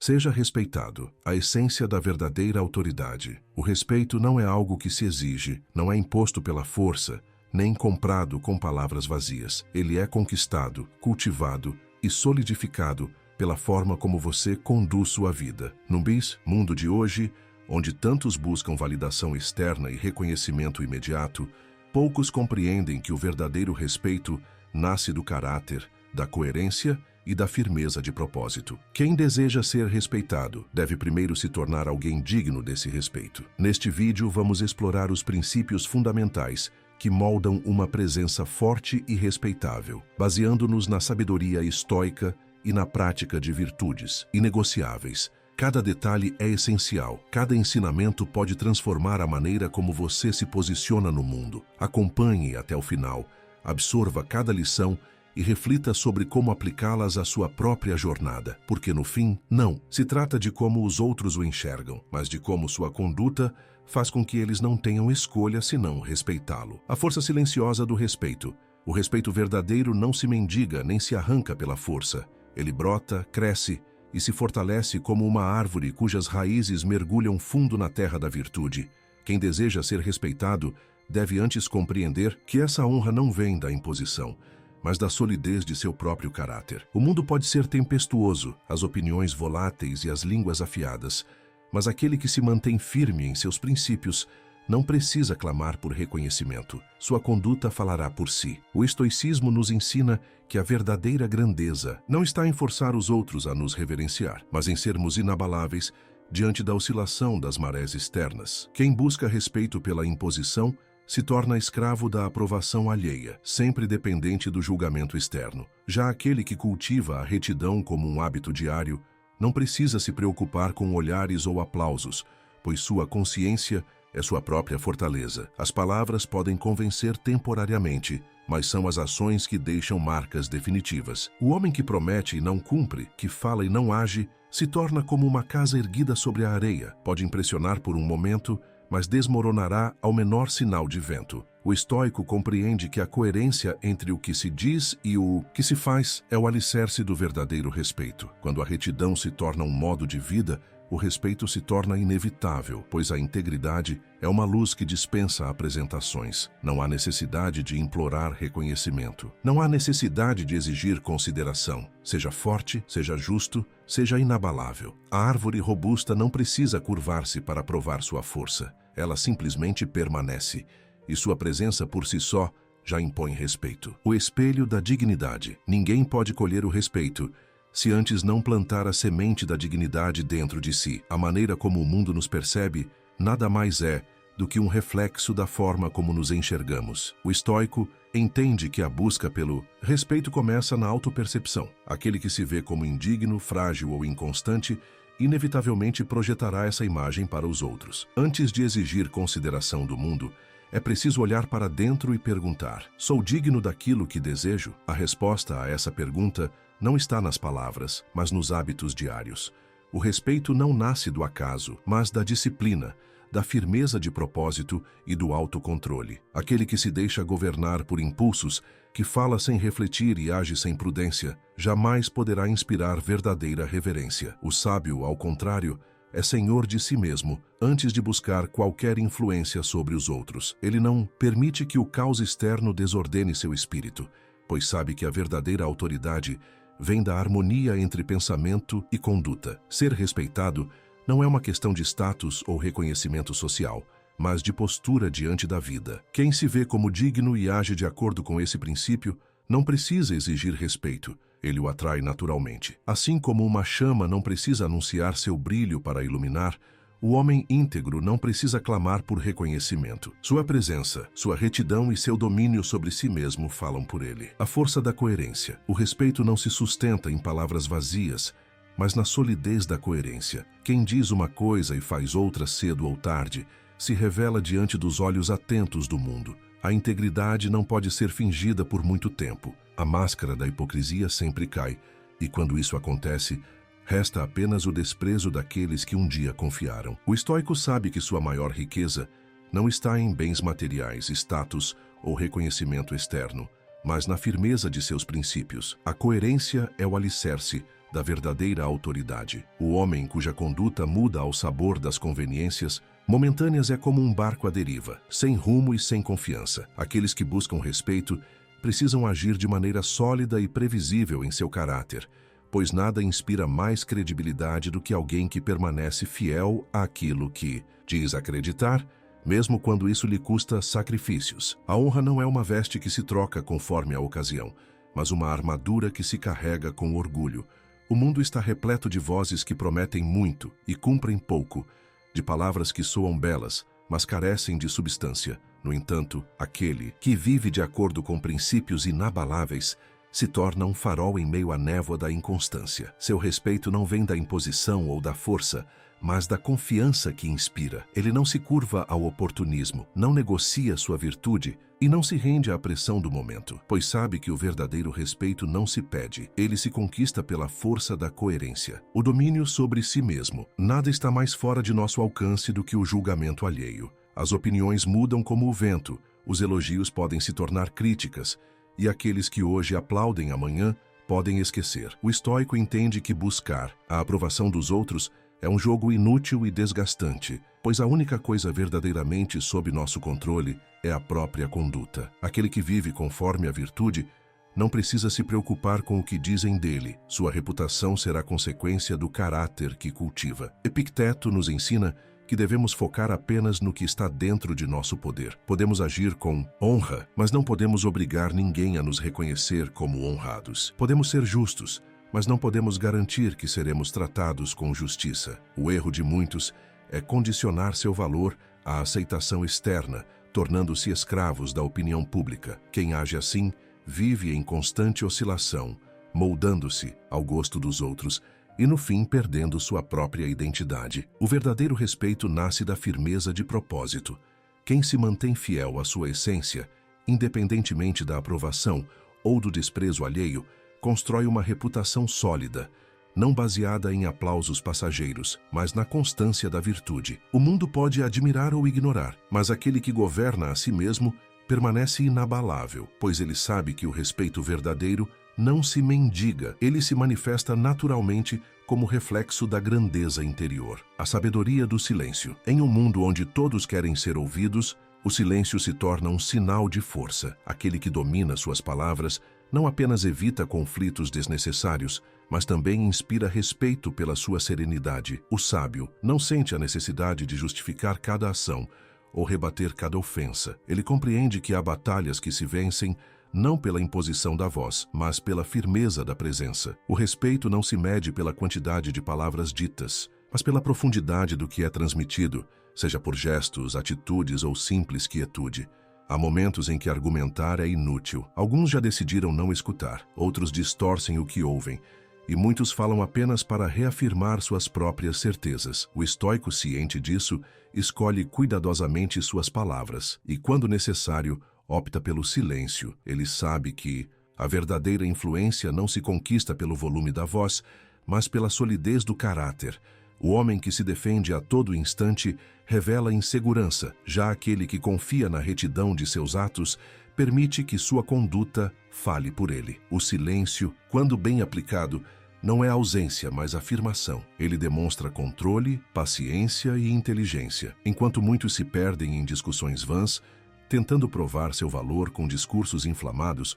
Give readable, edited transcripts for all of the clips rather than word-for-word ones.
Seja respeitado, a essência da verdadeira autoridade. O respeito não é algo que se exige, não é imposto pela força, nem comprado com palavras vazias. Ele é conquistado, cultivado e solidificado pela forma como você conduz sua vida. No mundo de hoje, onde tantos buscam validação externa e reconhecimento imediato, poucos compreendem que o verdadeiro respeito nasce do caráter, da coerência e da firmeza de propósito. Quem deseja ser respeitado deve primeiro se tornar alguém digno desse respeito. Neste vídeo, vamos explorar os princípios fundamentais que moldam uma presença forte e respeitável, baseando-nos na sabedoria estoica e na prática de virtudes inegociáveis. Cada detalhe é essencial. Cada ensinamento pode transformar a maneira como você se posiciona no mundo. Acompanhe até o final, absorva cada lição e reflita sobre como aplicá-las à sua própria jornada. Porque no fim, não se trata de como os outros o enxergam, mas de como sua conduta faz com que eles não tenham escolha senão respeitá-lo. A força silenciosa do respeito. O respeito verdadeiro não se mendiga nem se arranca pela força. Ele brota, cresce e se fortalece como uma árvore cujas raízes mergulham fundo na terra da virtude. Quem deseja ser respeitado deve antes compreender que essa honra não vem da imposição, mas da solidez de seu próprio caráter. O mundo pode ser tempestuoso, as opiniões voláteis e as línguas afiadas, mas aquele que se mantém firme em seus princípios não precisa clamar por reconhecimento. Sua conduta falará por si. O estoicismo nos ensina que a verdadeira grandeza não está em forçar os outros a nos reverenciar, mas em sermos inabaláveis diante da oscilação das marés externas. Quem busca respeito pela imposição se torna escravo da aprovação alheia, sempre dependente do julgamento externo. Já aquele que cultiva a retidão como um hábito diário não precisa se preocupar com olhares ou aplausos, pois sua consciência é sua própria fortaleza. As palavras podem convencer temporariamente, mas são as ações que deixam marcas definitivas. O homem que promete e não cumpre, que fala e não age, se torna como uma casa erguida sobre a areia. Pode impressionar por um momento, mas desmoronará ao menor sinal de vento. O estoico compreende que a coerência entre o que se diz e o que se faz é o alicerce do verdadeiro respeito. Quando a retidão se torna um modo de vida, o respeito se torna inevitável, pois a integridade é uma luz que dispensa apresentações. Não há necessidade de implorar reconhecimento. Não há necessidade de exigir consideração. Seja forte, seja justo, seja inabalável. A árvore robusta não precisa curvar-se para provar sua força. Ela simplesmente permanece, e sua presença por si só já impõe respeito. O espelho da dignidade. Ninguém pode colher o respeito se antes não plantar a semente da dignidade dentro de si. A maneira como o mundo nos percebe nada mais é do que um reflexo da forma como nos enxergamos. O estoico entende que a busca pelo respeito começa na autopercepção. Aquele que se vê como indigno, frágil ou inconstante inevitavelmente projetará essa imagem para os outros. Antes de exigir consideração do mundo, é preciso olhar para dentro e perguntar: sou digno daquilo que desejo? A resposta a essa pergunta não está nas palavras, mas nos hábitos diários. O respeito não nasce do acaso, mas da disciplina, da firmeza de propósito e do autocontrole. Aquele que se deixa governar por impulsos, que fala sem refletir e age sem prudência, jamais poderá inspirar verdadeira reverência. O sábio, ao contrário, é senhor de si mesmo antes de buscar qualquer influência sobre os outros. Ele não permite que o caos externo desordene seu espírito, pois sabe que a verdadeira autoridade vem da harmonia entre pensamento e conduta. Ser respeitado não é uma questão de status ou reconhecimento social, mas de postura diante da vida. Quem se vê como digno e age de acordo com esse princípio não precisa exigir respeito, ele o atrai naturalmente. Assim como uma chama não precisa anunciar seu brilho para iluminar, o homem íntegro não precisa clamar por reconhecimento. Sua presença, sua retidão e seu domínio sobre si mesmo falam por ele. A força da coerência. O respeito não se sustenta em palavras vazias, mas na solidez da coerência. Quem diz uma coisa e faz outra cedo ou tarde, se revela diante dos olhos atentos do mundo. A integridade não pode ser fingida por muito tempo. A máscara da hipocrisia sempre cai, e quando isso acontece, resta apenas o desprezo daqueles que um dia confiaram. O estoico sabe que sua maior riqueza não está em bens materiais, status ou reconhecimento externo, mas na firmeza de seus princípios. A coerência é o alicerce da verdadeira autoridade. O homem cuja conduta muda ao sabor das conveniências momentâneas é como um barco à deriva, sem rumo e sem confiança. Aqueles que buscam respeito precisam agir de maneira sólida e previsível em seu caráter, pois nada inspira mais credibilidade do que alguém que permanece fiel àquilo que diz acreditar, mesmo quando isso lhe custa sacrifícios. A honra não é uma veste que se troca conforme a ocasião, mas uma armadura que se carrega com orgulho. O mundo está repleto de vozes que prometem muito e cumprem pouco, de palavras que soam belas, mas carecem de substância. No entanto, aquele que vive de acordo com princípios inabaláveis se torna um farol em meio à névoa da inconstância. Seu respeito não vem da imposição ou da força, mas da confiança que inspira. Ele não se curva ao oportunismo, não negocia sua virtude e não se rende à pressão do momento, pois sabe que o verdadeiro respeito não se pede, ele se conquista pela força da coerência. O domínio sobre si mesmo. Nada está mais fora de nosso alcance do que o julgamento alheio. As opiniões mudam como o vento, os elogios podem se tornar críticas, e aqueles que hoje aplaudem amanhã podem esquecer. O estoico entende que buscar a aprovação dos outros é um jogo inútil e desgastante, pois a única coisa verdadeiramente sob nosso controle é a própria conduta. Aquele que vive conforme a virtude não precisa se preocupar com o que dizem dele. Sua reputação será consequência do caráter que cultiva. Epicteto nos ensina que devemos focar apenas no que está dentro de nosso poder. Podemos agir com honra, mas não podemos obrigar ninguém a nos reconhecer como honrados. Podemos ser justos, mas não podemos garantir que seremos tratados com justiça. O erro de muitos é condicionar seu valor à aceitação externa, tornando-se escravos da opinião pública. Quem age assim vive em constante oscilação, moldando-se ao gosto dos outros e, no fim, perdendo sua própria identidade. O verdadeiro respeito nasce da firmeza de propósito. Quem se mantém fiel à sua essência, independentemente da aprovação ou do desprezo alheio, constrói uma reputação sólida, não baseada em aplausos passageiros, mas na constância da virtude. O mundo pode admirar ou ignorar, mas aquele que governa a si mesmo permanece inabalável, pois ele sabe que o respeito verdadeiro não se mendiga, ele se manifesta naturalmente como reflexo da grandeza interior. A sabedoria do silêncio. Em um mundo onde todos querem ser ouvidos, o silêncio se torna um sinal de força. Aquele que domina suas palavras não apenas evita conflitos desnecessários, mas também inspira respeito pela sua serenidade. O sábio não sente a necessidade de justificar cada ação ou rebater cada ofensa. Ele compreende que há batalhas que se vencem não pela imposição da voz, mas pela firmeza da presença. O respeito não se mede pela quantidade de palavras ditas, mas pela profundidade do que é transmitido, seja por gestos, atitudes ou simples quietude. Há momentos em que argumentar é inútil. Alguns já decidiram não escutar, outros distorcem o que ouvem, e muitos falam apenas para reafirmar suas próprias certezas. O estoico, ciente disso, escolhe cuidadosamente suas palavras, e, quando necessário, opta pelo silêncio. Ele sabe que a verdadeira influência não se conquista pelo volume da voz, mas pela solidez do caráter. O homem que se defende a todo instante revela insegurança, já aquele que confia na retidão de seus atos permite que sua conduta fale por ele. O silêncio, quando bem aplicado, não é ausência, mas afirmação. Ele demonstra controle, paciência e inteligência. Enquanto muitos se perdem em discussões vãs, tentando provar seu valor com discursos inflamados,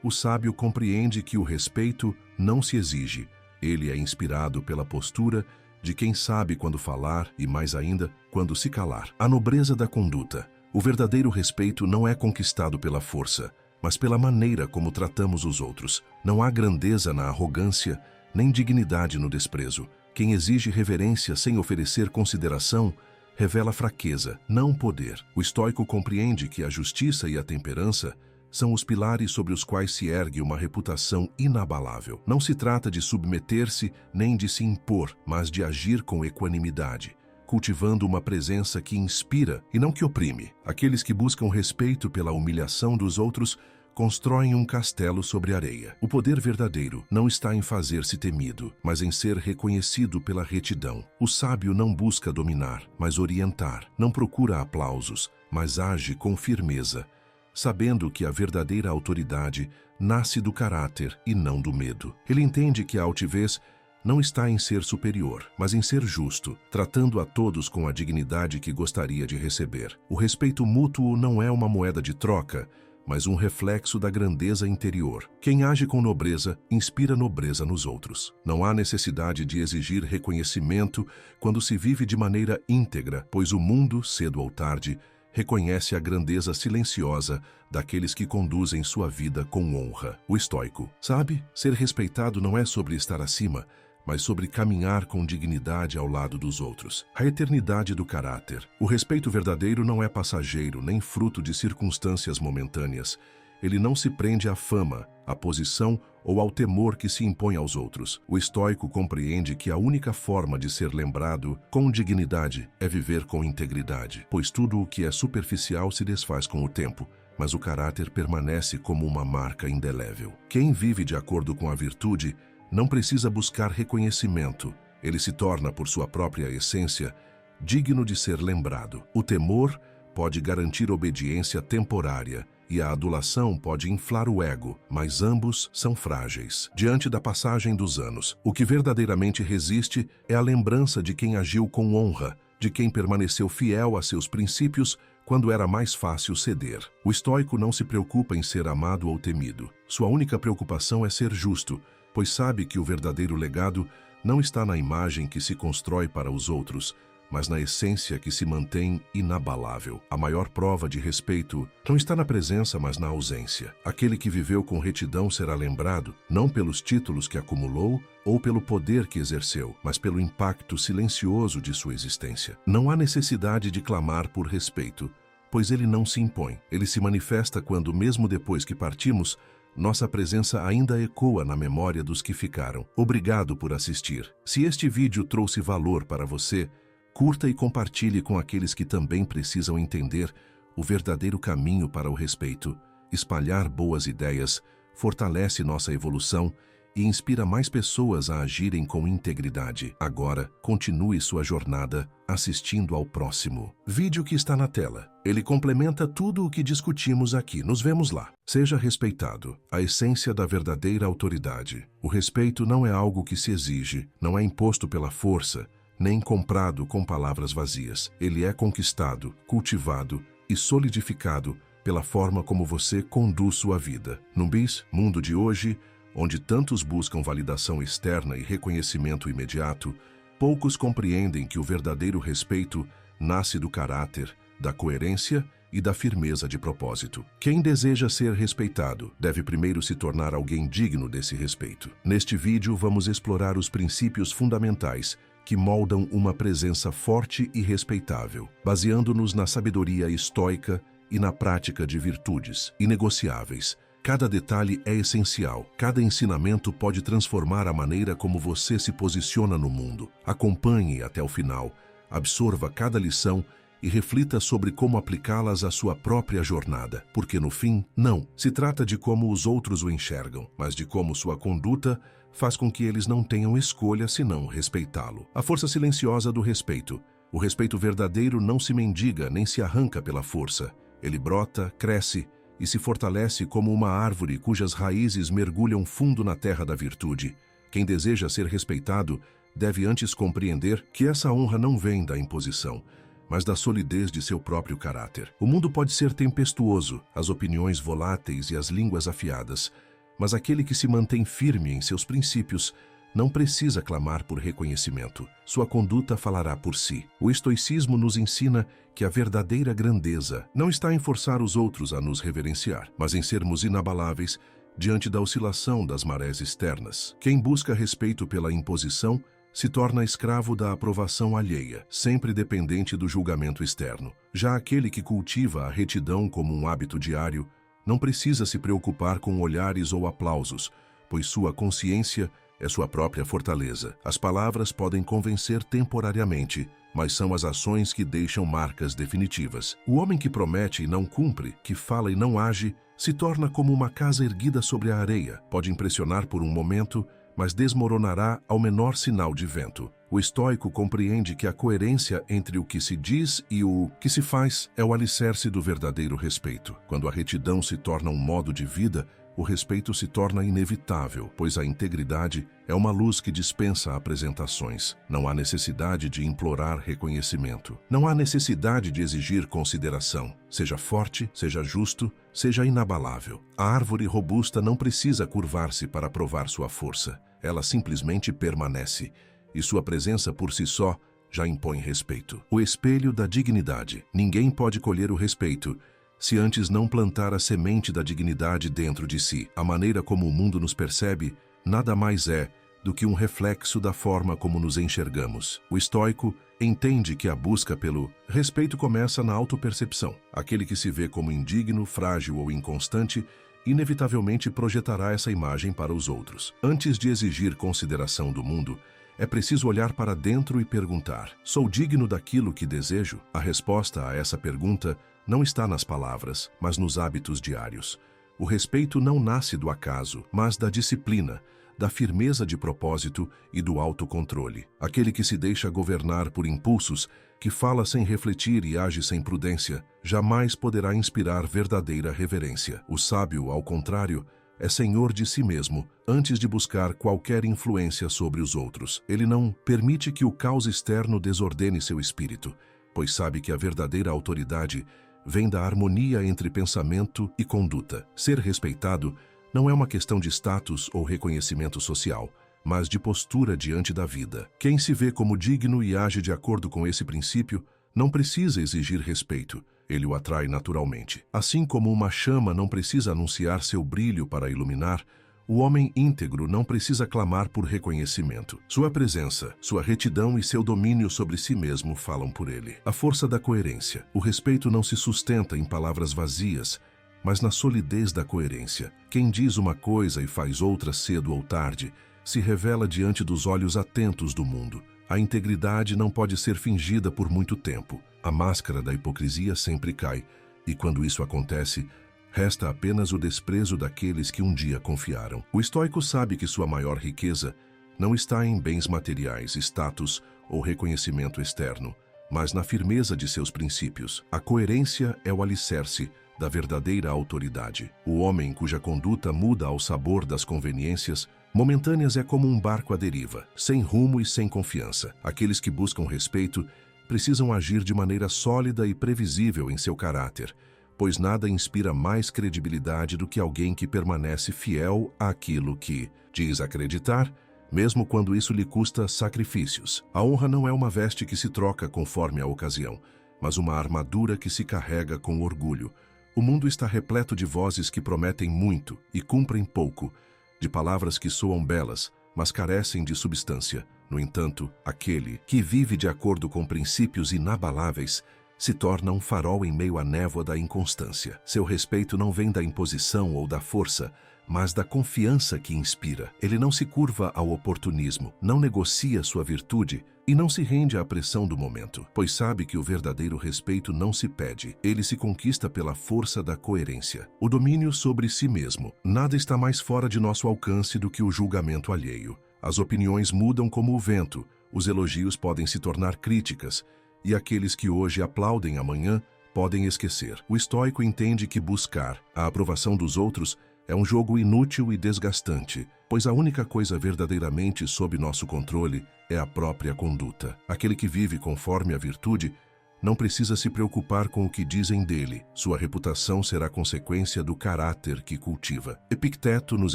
o sábio compreende que o respeito não se exige. Ele é inspirado pela postura de quem sabe quando falar e, mais ainda, quando se calar. A nobreza da conduta. O verdadeiro respeito não é conquistado pela força, mas pela maneira como tratamos os outros. Não há grandeza na arrogância, nem dignidade no desprezo. Quem exige reverência sem oferecer consideração revela fraqueza, não poder. O estoico compreende que a justiça e a temperança são os pilares sobre os quais se ergue uma reputação inabalável. Não se trata de submeter-se nem de se impor, mas de agir com equanimidade, cultivando uma presença que inspira e não que oprime. Aqueles que buscam respeito pela humilhação dos outros constroem um castelo sobre areia. O poder verdadeiro não está em fazer-se temido, mas em ser reconhecido pela retidão. O sábio não busca dominar, mas orientar. Não procura aplausos, mas age com firmeza, sabendo que a verdadeira autoridade nasce do caráter e não do medo. Ele entende que a altivez não está em ser superior, mas em ser justo, tratando a todos com a dignidade que gostaria de receber. O respeito mútuo não é uma moeda de troca, mas um reflexo da grandeza interior. Quem age com nobreza, inspira nobreza nos outros. Não há necessidade de exigir reconhecimento quando se vive de maneira íntegra, pois o mundo, cedo ou tarde, reconhece a grandeza silenciosa daqueles que conduzem sua vida com honra. O estoico. Sabe, ser respeitado não é sobre estar acima, mas sobre caminhar com dignidade ao lado dos outros. A eternidade do caráter. O respeito verdadeiro não é passageiro, nem fruto de circunstâncias momentâneas. Ele não se prende à fama, à posição ou ao temor que se impõe aos outros. O estoico compreende que a única forma de ser lembrado com dignidade é viver com integridade, pois tudo o que é superficial se desfaz com o tempo, mas o caráter permanece como uma marca indelével. Quem vive de acordo com a virtude não precisa buscar reconhecimento. Ele se torna, por sua própria essência, digno de ser lembrado. O temor pode garantir obediência temporária e a adulação pode inflar o ego, mas ambos são frágeis. Diante da passagem dos anos, o que verdadeiramente resiste é a lembrança de quem agiu com honra, de quem permaneceu fiel a seus princípios quando era mais fácil ceder. O estoico não se preocupa em ser amado ou temido. Sua única preocupação é ser justo, pois sabe que o verdadeiro legado não está na imagem que se constrói para os outros, mas na essência que se mantém inabalável. A maior prova de respeito não está na presença, mas na ausência. Aquele que viveu com retidão será lembrado, não pelos títulos que acumulou ou pelo poder que exerceu, mas pelo impacto silencioso de sua existência. Não há necessidade de clamar por respeito, pois ele não se impõe. Ele se manifesta quando, mesmo depois que partimos, nossa presença ainda ecoa na memória dos que ficaram. Obrigado por assistir. Se este vídeo trouxe valor para você, curta e compartilhe com aqueles que também precisam entender o verdadeiro caminho para o respeito. Espalhar boas ideias fortalece nossa evolução e inspira mais pessoas a agirem com integridade. Agora, continue sua jornada assistindo ao próximo vídeo que está na tela. Ele complementa tudo o que discutimos aqui. Nos vemos lá. Seja respeitado. A essência da verdadeira autoridade. O respeito não é algo que se exige, não é imposto pela força, nem comprado com palavras vazias. Ele é conquistado, cultivado e solidificado pela forma como você conduz sua vida. No mundo de hoje, onde tantos buscam validação externa e reconhecimento imediato, poucos compreendem que o verdadeiro respeito nasce do caráter, da coerência e da firmeza de propósito. Quem deseja ser respeitado deve primeiro se tornar alguém digno desse respeito. Neste vídeo, vamos explorar os princípios fundamentais que moldam uma presença forte e respeitável, baseando-nos na sabedoria estoica e na prática de virtudes inegociáveis. Cada detalhe é essencial. Cada ensinamento pode transformar a maneira como você se posiciona no mundo. Acompanhe até o final, absorva cada lição e reflita sobre como aplicá-las à sua própria jornada. Porque no fim, não se trata de como os outros o enxergam, mas de como sua conduta faz com que eles não tenham escolha senão respeitá-lo. A força silenciosa do respeito. O respeito verdadeiro não se mendiga nem se arranca pela força. Ele brota, cresce e se fortalece como uma árvore cujas raízes mergulham fundo na terra da virtude. Quem deseja ser respeitado deve antes compreender que essa honra não vem da imposição, mas da solidez de seu próprio caráter. O mundo pode ser tempestuoso, as opiniões voláteis e as línguas afiadas, mas aquele que se mantém firme em seus princípios não precisa clamar por reconhecimento. Sua conduta falará por si. O estoicismo nos ensina que a verdadeira grandeza não está em forçar os outros a nos reverenciar, mas em sermos inabaláveis diante da oscilação das marés externas. Quem busca respeito pela imposição se torna escravo da aprovação alheia, sempre dependente do julgamento externo. Já aquele que cultiva a retidão como um hábito diário não precisa se preocupar com olhares ou aplausos, pois sua consciência é sua própria fortaleza. As palavras podem convencer temporariamente, mas são as ações que deixam marcas definitivas. O homem que promete e não cumpre, que fala e não age, se torna como uma casa erguida sobre a areia. Pode impressionar por um momento, mas desmoronará ao menor sinal de vento. O estoico compreende que a coerência entre o que se diz e o que se faz é o alicerce do verdadeiro respeito. Quando a retidão se torna um modo de vida, o respeito se torna inevitável, pois a integridade é uma luz que dispensa apresentações. Não há necessidade de implorar reconhecimento. Não há necessidade de exigir consideração. Seja forte, seja justo, seja inabalável. A árvore robusta não precisa curvar-se para provar sua força. Ela simplesmente permanece, e sua presença por si só já impõe respeito. O espelho da dignidade. Ninguém pode colher o respeito se antes não plantar a semente da dignidade dentro de si. A maneira como o mundo nos percebe nada mais é do que um reflexo da forma como nos enxergamos. O estoico entende que a busca pelo respeito começa na autopercepção. Aquele que se vê como indigno, frágil ou inconstante, inevitavelmente projetará essa imagem para os outros. Antes de exigir consideração do mundo, é preciso olhar para dentro e perguntar: sou digno daquilo que desejo? A resposta a essa pergunta não está nas palavras, mas nos hábitos diários. O respeito não nasce do acaso, mas da disciplina, da firmeza de propósito e do autocontrole. Aquele que se deixa governar por impulsos, que fala sem refletir e age sem prudência, jamais poderá inspirar verdadeira reverência. O sábio, ao contrário, é senhor de si mesmo antes de buscar qualquer influência sobre os outros. Ele não permite que o caos externo desordene seu espírito, pois sabe que a verdadeira autoridade vem da harmonia entre pensamento e conduta. Ser respeitado não é uma questão de status ou reconhecimento social, mas de postura diante da vida. Quem se vê como digno e age de acordo com esse princípio não precisa exigir respeito, ele o atrai naturalmente. Assim como uma chama não precisa anunciar seu brilho para iluminar, o homem íntegro não precisa clamar por reconhecimento. Sua presença, sua retidão e seu domínio sobre si mesmo falam por ele. A força da coerência. O respeito não se sustenta em palavras vazias, mas na solidez da coerência. Quem diz uma coisa e faz outra cedo ou tarde, se revela diante dos olhos atentos do mundo. A integridade não pode ser fingida por muito tempo. A máscara da hipocrisia sempre cai, e quando isso acontece, resta apenas o desprezo daqueles que um dia confiaram. O estoico sabe que sua maior riqueza não está em bens materiais, status ou reconhecimento externo, mas na firmeza de seus princípios. A coerência é o alicerce da verdadeira autoridade. O homem cuja conduta muda ao sabor das conveniências momentâneas é como um barco à deriva, sem rumo e sem confiança. Aqueles que buscam respeito precisam agir de maneira sólida e previsível em seu caráter, pois nada inspira mais credibilidade do que alguém que permanece fiel àquilo que diz acreditar, mesmo quando isso lhe custa sacrifícios. A honra não é uma veste que se troca conforme a ocasião, mas uma armadura que se carrega com orgulho. O mundo está repleto de vozes que prometem muito e cumprem pouco, de palavras que soam belas, mas carecem de substância. No entanto, aquele que vive de acordo com princípios inabaláveis se torna um farol em meio à névoa da inconstância. Seu respeito não vem da imposição ou da força, mas da confiança que inspira. Ele não se curva ao oportunismo, não negocia sua virtude e não se rende à pressão do momento, pois sabe que o verdadeiro respeito não se pede, ele se conquista pela força da coerência. O domínio sobre si mesmo. Nada está mais fora de nosso alcance do que o julgamento alheio. As opiniões mudam como o vento, os elogios podem se tornar críticas, e aqueles que hoje aplaudem amanhã podem esquecer. O estoico entende que buscar a aprovação dos outros é um jogo inútil e desgastante, pois a única coisa verdadeiramente sob nosso controle é a própria conduta. Aquele que vive conforme a virtude não precisa se preocupar com o que dizem dele. Sua reputação será consequência do caráter que cultiva. Epicteto nos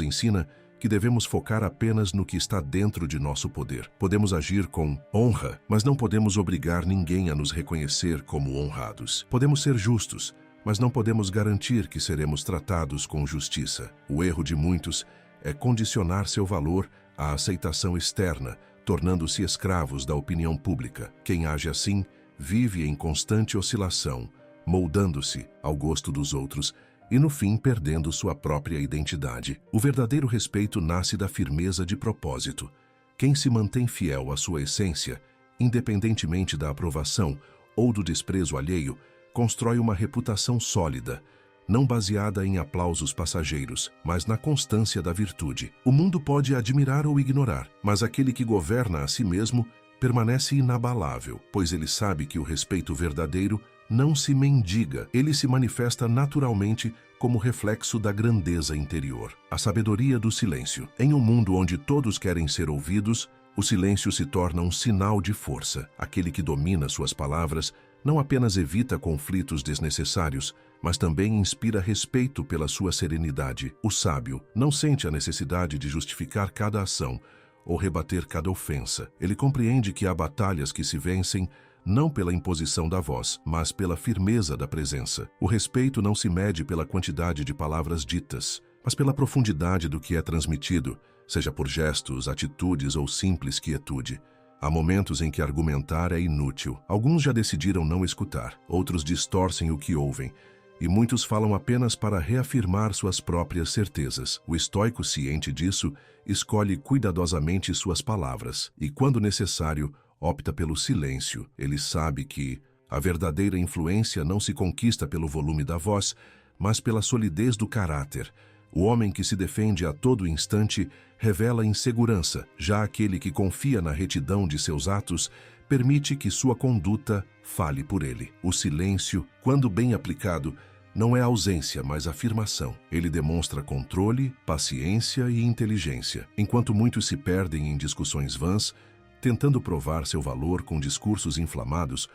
ensina que devemos focar apenas no que está dentro de nosso poder. Podemos agir com honra, mas não podemos obrigar ninguém a nos reconhecer como honrados. Podemos ser justos, mas não podemos garantir que seremos tratados com justiça. O erro de muitos é condicionar seu valor à aceitação externa, tornando-se escravos da opinião pública. Quem age assim vive em constante oscilação, moldando-se ao gosto dos outros e, no fim, perdendo sua própria identidade. O verdadeiro respeito nasce da firmeza de propósito. Quem se mantém fiel à sua essência, independentemente da aprovação ou do desprezo alheio, constrói uma reputação sólida, não baseada em aplausos passageiros, mas na constância da virtude. O mundo pode admirar ou ignorar, mas aquele que governa a si mesmo permanece inabalável, pois ele sabe que o respeito verdadeiro não se mendiga, ele se manifesta naturalmente como reflexo da grandeza interior. A sabedoria do silêncio. Em um mundo onde todos querem ser ouvidos, o silêncio se torna um sinal de força. Aquele que domina suas palavras não apenas evita conflitos desnecessários, mas também inspira respeito pela sua serenidade. O sábio não sente a necessidade de justificar cada ação ou rebater cada ofensa. Ele compreende que há batalhas que se vencem não pela imposição da voz, mas pela firmeza da presença. O respeito não se mede pela quantidade de palavras ditas, mas pela profundidade do que é transmitido, seja por gestos, atitudes ou simples quietude. Há momentos em que argumentar é inútil. Alguns já decidiram não escutar, outros distorcem o que ouvem, e muitos falam apenas para reafirmar suas próprias certezas. O estoico, ciente disso, escolhe cuidadosamente suas palavras, e, quando necessário, opta pelo silêncio. Ele sabe que a verdadeira influência não se conquista pelo volume da voz, mas pela solidez do caráter. O homem que se defende a todo instante revela insegurança, já aquele que confia na retidão de seus atos permite que sua conduta fale por ele. O silêncio, quando bem aplicado, não é ausência, mas afirmação. Ele demonstra controle, paciência e inteligência. Enquanto muitos se perdem em discussões vãs, tentando provar seu valor com discursos inflamados,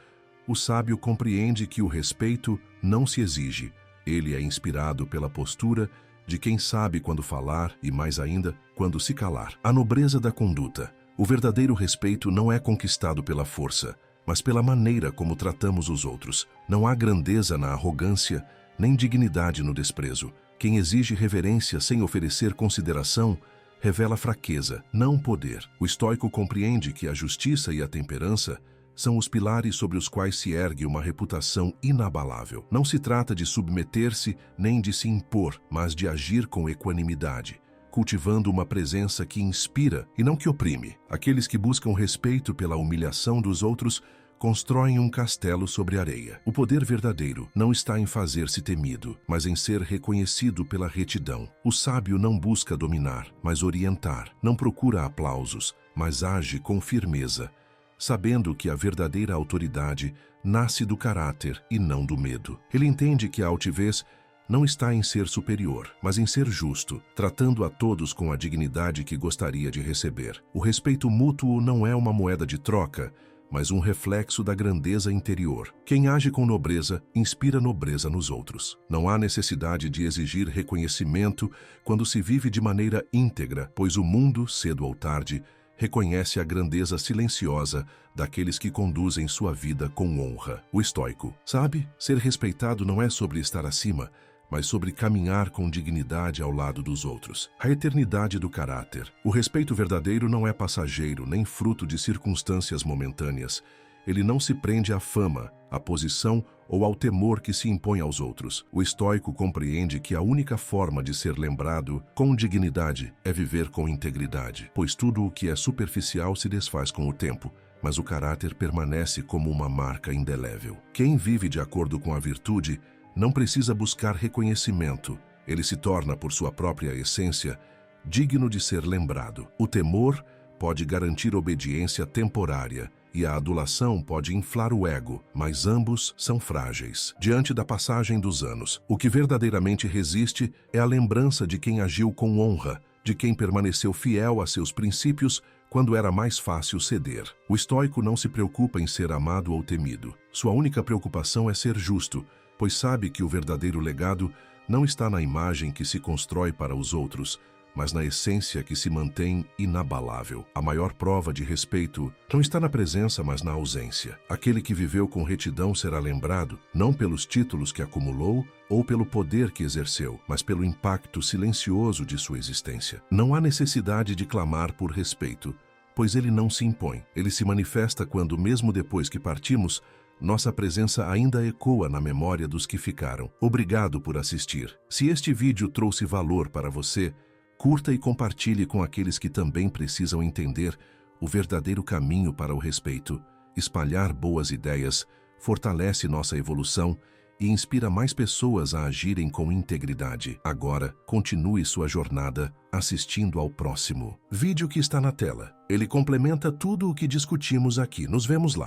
o sábio compreende que o respeito não se exige. Ele é inspirado pela postura de quem sabe quando falar e, mais ainda, quando se calar. A nobreza da conduta. O verdadeiro respeito não é conquistado pela força, mas pela maneira como tratamos os outros. Não há grandeza na arrogância, nem dignidade no desprezo. Quem exige reverência sem oferecer consideração revela fraqueza, não poder. O estoico compreende que a justiça e a temperança são os pilares sobre os quais se ergue uma reputação inabalável. Não se trata de submeter-se nem de se impor, mas de agir com equanimidade, cultivando uma presença que inspira e não que oprime. Aqueles que buscam respeito pela humilhação dos outros constroem um castelo sobre areia. O poder verdadeiro não está em fazer-se temido, mas em ser reconhecido pela retidão. O sábio não busca dominar, mas orientar. Não procura aplausos, mas age com firmeza, sabendo que a verdadeira autoridade nasce do caráter e não do medo. Ele entende que a altivez não está em ser superior, mas em ser justo, tratando a todos com a dignidade que gostaria de receber. O respeito mútuo não é uma moeda de troca, mas um reflexo da grandeza interior. Quem age com nobreza, inspira nobreza nos outros. Não há necessidade de exigir reconhecimento quando se vive de maneira íntegra, pois o mundo, cedo ou tarde, reconhece a grandeza silenciosa daqueles que conduzem sua vida com honra. O estoico sabe, ser respeitado não é sobre estar acima, mas sobre caminhar com dignidade ao lado dos outros. A eternidade do caráter. O respeito verdadeiro não é passageiro, nem fruto de circunstâncias momentâneas. Ele não se prende à fama, à posição ou ao temor que se impõe aos outros. O estoico compreende que a única forma de ser lembrado com dignidade é viver com integridade, pois tudo o que é superficial se desfaz com o tempo, mas o caráter permanece como uma marca indelével. Quem vive de acordo com a virtude não precisa buscar reconhecimento. Ele se torna, por sua própria essência, digno de ser lembrado. O temor pode garantir obediência temporária e a adulação pode inflar o ego, mas ambos são frágeis. Diante da passagem dos anos, o que verdadeiramente resiste é a lembrança de quem agiu com honra, de quem permaneceu fiel a seus princípios quando era mais fácil ceder. O estoico não se preocupa em ser amado ou temido. Sua única preocupação é ser justo, pois sabe que o verdadeiro legado não está na imagem que se constrói para os outros, mas na essência que se mantém inabalável. A maior prova de respeito não está na presença, mas na ausência. Aquele que viveu com retidão será lembrado, não pelos títulos que acumulou ou pelo poder que exerceu, mas pelo impacto silencioso de sua existência. Não há necessidade de clamar por respeito, pois ele não se impõe. Ele se manifesta quando, mesmo depois que partimos, nossa presença ainda ecoa na memória dos que ficaram. Obrigado por assistir. Se este vídeo trouxe valor para você, curta e compartilhe com aqueles que também precisam entender o verdadeiro caminho para o respeito. Espalhar boas ideias fortalece nossa evolução e inspira mais pessoas a agirem com integridade. Agora, continue sua jornada assistindo ao próximo vídeo que está na tela. Ele complementa tudo o que discutimos aqui. Nos vemos lá.